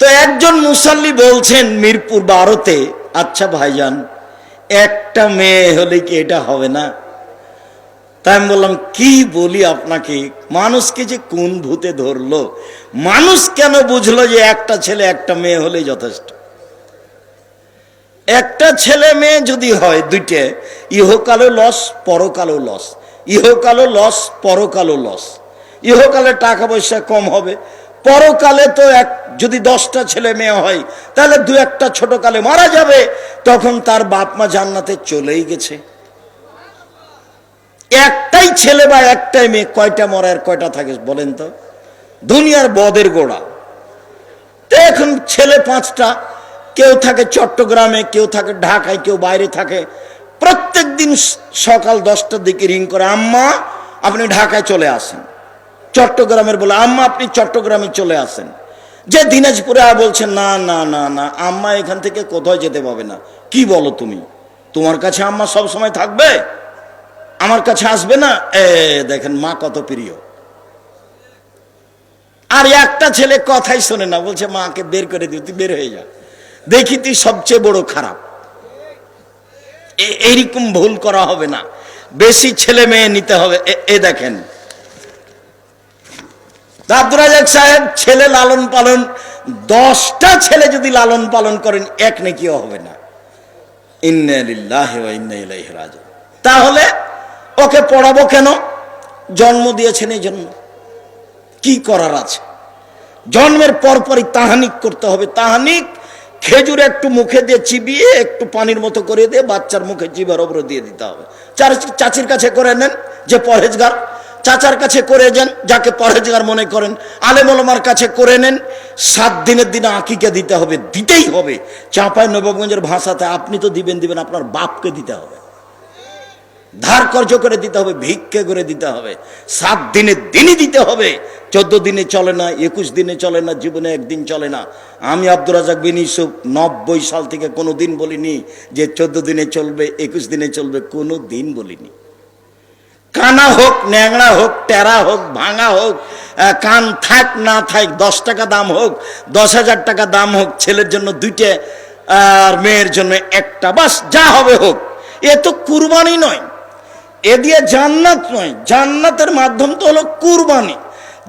তো একজন মুসাল্লি বলছেন মিরপুর 12-তে, আচ্ছা ভাইজান একটা মেয়ে হলে কি এটা হবে না? তাই আমি বললাম কি বলি আপনাকে, মানুষকে যে কোন ভূতে ধরলো, মানুষ কেন বুঝলো যে একটা ছেলে একটা মেয়ে হলেই যথেষ্ট? একটা ছেলে মেয়ে যদি হয় দুইটে, ইহকালও লস পরকালও লস, ইহকালও লস পরকালও লস। ইহকালে টাকা পয়সা কম হবে, পরকালে তো যদি 10টা ছেলে মেয়ে হয় তাহলে 2-1টা ছোট কালে মারা যাবে, তখন তার বাপ মা জান্নাতে চলেই গেছে। একটাই ছেলে বা একটাই মেয়ে, কয়টা মরে আর কয়টা থাকে বলেন তো? দুনিয়ার বদের গোড়া। তো এখন ছেলে 5টা, কেউ থাকে চট্টগ্রামে, কেউ থাকে ঢাকায়, কেউ বাইরে থাকে। প্রত্যেক দিন সকাল 10টার দিকে রিং করে, আম্মা আপনি ঢাকায় চলে আসেন। চট্টগ্রামের বলে, আম্মা আপনি চট্টগ্রামে চলে আসেন। যে দিনাজপুরে বলছেন না না না না, আম্মা এখান থেকে কোথাও যেতে পাবে না। কি বলো তুমি? তোমার কাছে আম্মা সব সময় থাকবে, আমার কাছে আসবে না? দেখেন মা কত প্রিয়। আর একটা ছেলে কথাই শোনে না, বলছে মাকে বের করে দিও, তুই বের হয়ে যা, দেখি তুই সবচেয়ে বড় খারাপ। এইরকম ভুল করা হবে না, বেশি ছেলে মেয়ে নিতে হবে। দেখেন আব্দুর রাজ্জাক সাহেব ছেলে লালন পালন, 10টা ছেলে যদি লালন পালন করেন এক নেকিও হবে না। ইন্না লিল্লাহি ওয়া ইন্না ইলাইহি রাজিউন। তাহলে ওকে পড়াবো কেন? জন্ম দিয়েছেন এই জন্য। কি করার আছে? জন্মের পরপরই তাহানিক করতে হবে। তাহানিক খেজুর একটু মুখে দিয়ে চিবিয়ে একটু পানির মতো করে দিয়ে বাচ্চার মুখে জিভার ওপরে দিয়ে দিতে হবে। চাচির কাছে করে নেন যে পরহেজগার, চাচার কাছে করে যান যাকে পরহেজগার মনে করেন, আলেম ওলামার কাছে করে নেন। 7 দিনের দিনে আকিকা দিতে হবে, দিতেই হবে। চাঁপাই নবাবগঞ্জের ভাষাতে আপনি তো দিবেন, আপনার বাপকে দিতে হবে, ধার কর্জ করে দিতে হবে, ভিক্ষে করে দিতে হবে। 7 দিনের দিনই দিতে হবে। 14 দিনে চলে না, 21 দিনে চলে না, জীবনে একদিন চলে না। আমি আব্দুর রাজ্জাক বিন ইউসুফ 90 সাল থেকে কোনো দিন বলিনি যে 14 দিনে চলবে, 21 দিনে চলবে, কোনো দিন বলিনি। কানা হোক, ন্যাংড়া হোক, টেরা হোক, ভাঙা হোক, কান থাক না থাক, 10 টাকা দাম হোক, 10,000 টাকা দাম হোক, ছেলের জন্য 2টে আর মেয়ের জন্য 1টা, বাস যা হবে হোক। এ তো কুরবানি নয়, এ দিয়ে জান্নাত নয়। জান্নাতের মাধ্যম তো হলো কুরবানি।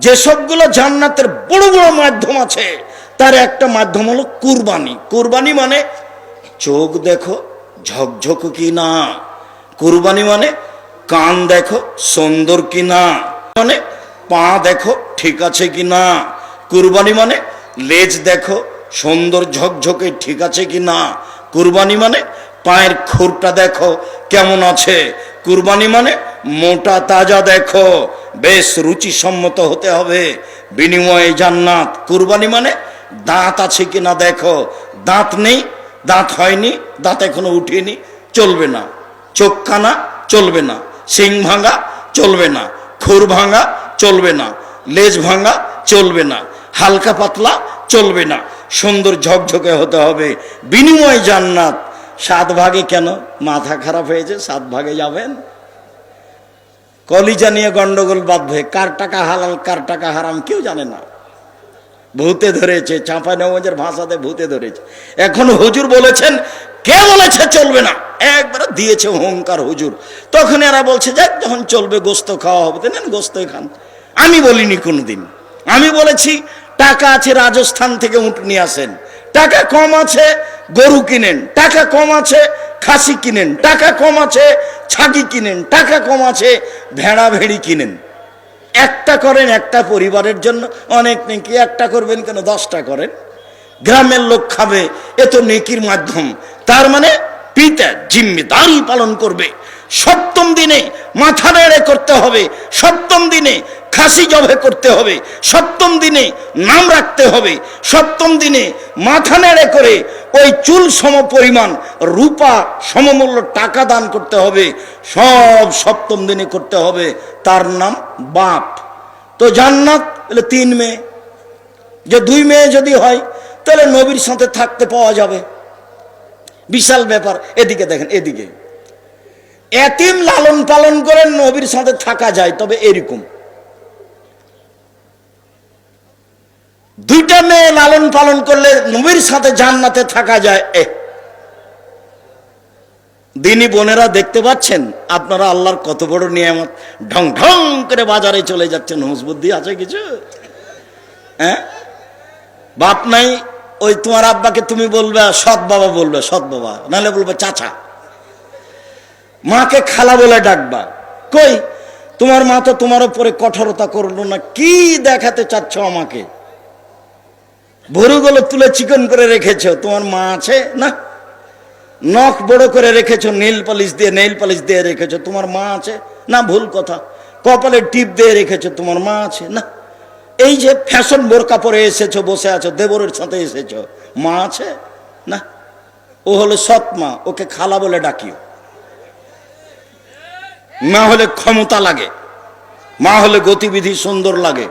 যেসবগুলো জান্নাতের বড় বড় মাধ্যম আছে তার একটা মাধ্যম হলো কুরবানি। কুরবানি মানে চোখ দেখো ঝকঝক কি না, কুরবানি মানে কান দেখো সুন্দর কি না, মানে পা দেখো ঠিক আছে কি না, কুরবানি মানে লেজ দেখো সুন্দর ঝকঝকে ঠিক আছে কি না, কুরবানি মানে পায়ের খুরটা দেখো কেমন আছে, কুরবানি মানে মোটা তাজা দেখো, বেশ রুচিসম্মত হতে হবে, বিনিময়ে জান্নাত। কুরবানি মানে দাঁত আছে কিনা দেখো, দাঁত নেই, দাঁত হয়নি, দাঁত এখনো উঠেনি, চলবে না। চোখ কানা চলবে না, শিং ভাঙা চলবে না, খুর ভাঙা চলবে না, লেজ ভাঙা চলবে না, হালকা পাতলা চলবে না, সুন্দর ঝকঝকে হতে হবে, বিনিময়ে জান্নাত। 7 ভাগে কেন? মাথা খারাপ হয়েছে 7 ভাগে যাবেন? কলিজা নিয়ে গন্ডগোল বাঁধবে, কার টাকা হালাল কার টাকা হারাম কেউ জানে না। ভূতে ধরেছে, চাঁপাইনবাবগঞ্জের ভাষাতে ভূতে ধরেছে। এখন হুজুর বলেছেন, কে বলেছে চলবে না? একবার দিয়েছে হুঙ্কার হুজুর। তখন এরা বলছে যাক যখন চলবে গোস্ত খাওয়া হবে, দেন গোস্তই খান। আমি বলিনি কোনোদিন, আমি বলেছি টাকা আছে রাজস্থান থেকে উট নিয়ে আসেন, টাকা কম আছে গরু কিনেন, টাকা কম আছে খাসি কিনেন, টাকা কম আছে ছাগি কিনেন, টাকা কম আছে ভেড়া ভেড়ি কিনেন। একটা করেন একটা পরিবারের জন্য, অনেক নেকি। একটা করবেন কেন? 10টা করেন, গ্রামের লোক খাবে, এ তো নেকির মাধ্যম। তার মানে পিতা জিম্মেদারি পালন করবে। 7ম দিনে মাথা নেড়ে করতে হবে, 7ম দিনে খাসি জবে করতে হবে, 7ম দিনে নাম রাখতে হবে, 7ম দিনে মাথা নেড়ে করে ওই চুল সম পরিমাণ রূপা সমমূল্য টাকা দান করতে হবে। সব 7ম দিনে করতে হবে। তার নাম বাপ। তো জান্নাত বলে 3 মেয়ে, যে 2 মেয়ে যদি হয় তাহলে নবীর সাথে থাকতে পাওয়া যাবে। বিশাল ব্যাপার। এদিকে দেখেন, এদিকে এতিম লালন পালন করে নবীর সাথে থাকা যায়, তবে এরকম দুইটা মেয়ে লালন পালন করলে নবীর সাথে জান্নাতে থাকা যায়। দিনী বোনেরা দেখতে পাচ্ছেন আপনারা আল্লাহর কত বড় নিয়ামত। ঢং ঢং করে বাজারে চলে যাচ্ছেন, হুঁশ বুদ্ধি আছে কিছু? হ্যাঁ, বাপ নাই, ওই তোমার আব্বাকে তুমি বলবে সৎ বাবা, বলবে সৎ বাবা, নাহলে বলবে চাচা। মাকে খালা বলে ডাকবা। কই, তোমার মা তো তোমার উপরে কঠোরতা করলো না, কি দেখাতে চাচ্ছ আমাকে? ভরুগুলো তুলে চিকন করে রেখেছো, তোমার মা আছে না? নখ বড় করে রেখেছো, নেইল পালিশ দিয়ে রেখেছো, তোমার মা আছে না? ভুল কথা। কপালে টিপ দিয়ে রেখেছো, তোমার মা আছে না? এই যে ফ্যাশন বোরকা পরে এসেছো, বসে আছো, দেবরের সাথে এসেছো, মা আছে না? ও হলো সৎ মা, ওকে খালা বলে ডাকিও। মা হলে ক্ষমতা লাগে, মা হলে গতিবিধি সুন্দর লাগে।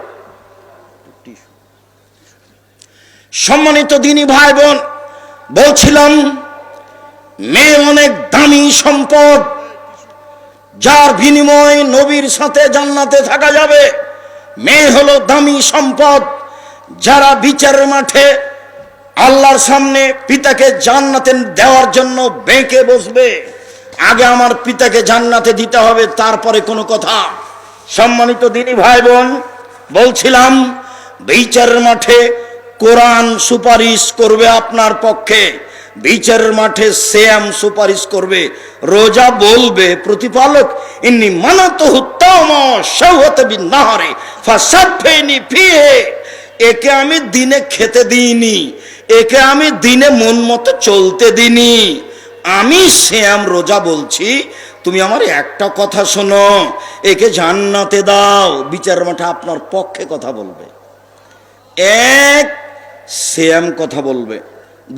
সম্মানিত দিনী ভাই বোন, বলছিলাম মেয়ে অনেক দামি সম্পদ, যার বিনিময়ে নবীর সাথে জান্নাতে থাকা যাবে। মেয়ে হলো দামি সম্পদ, যারা বিচারের মাঠে আল্লাহর সামনে পিতাকে জান্নাতে দেওয়ার জন্য বেঁকে বসবে। আগে আমার পিতাকে জান্নাতে দিতে হবে, তারপরে কোনো কথা। সম্মানিত দিনী ভাই বোন, বলছিলাম বিচারের মাঠে কোরআন সুপারিশ করবে আপনার পক্ষে, বিচারের মাঠে সিয়াম সুপারিশ করবে, রোজা বলবে প্রতিপালক ইন্নী মানাতুহু তাওমা শাওহাতা বিন-নাহারি ফাসাফিনি ফিহি, একে আমি দিনে খেতে দিইনি, একে আমি দিনে মন মতো চলতে দিইনি, আমি সিয়াম রোজা বলছি, তুমি আমার একটা কথা শোনো, একে জান্নাতে দাও। বিচারের মাঠে আপনার পক্ষে কথা বলবে। এক, সিয়াম কথা বলবে।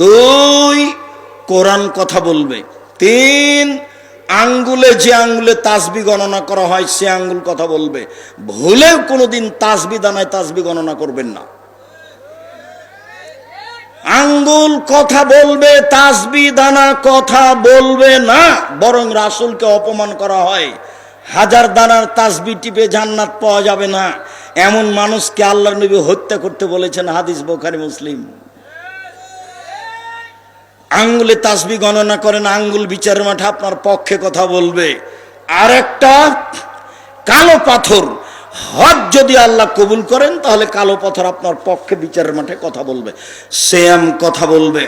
দুই, কোরআন কথা বলবে। তিন, আঙ্গুলে যে আঙ্গুলে তাসবি গণনা করা হয় সে আঙ্গুল কথা বলবে। ভুলেও কোনোদিন তাসবি দানায় তাসবি গণনা করবেন না। আঙ্গুল কথা বলবে, তাসবি দানা কথা বলবে না। বরং রাসূলকে অপমান করা হয়। 1000 দানার তাসবি টিপে জান্নাত পাওয়া যাবে না, এমন মানুষকে আল্লাহর নবী হত্যা করতে বলেছেন, হাদিস বুখারী মুসলিম। আঙ্গুলে তাসবি গণনা করেন, আঙ্গুল বিচারের মাঠে আপনার পক্ষে কথা বলবে। আর একটা কালো পাথর, হজ যদি আল্লাহ কবুল করেন তাহলে কালো পাথর আপনার পক্ষে বিচারের মাঠে কথা বলবে, সিয়াম কথা বলবে।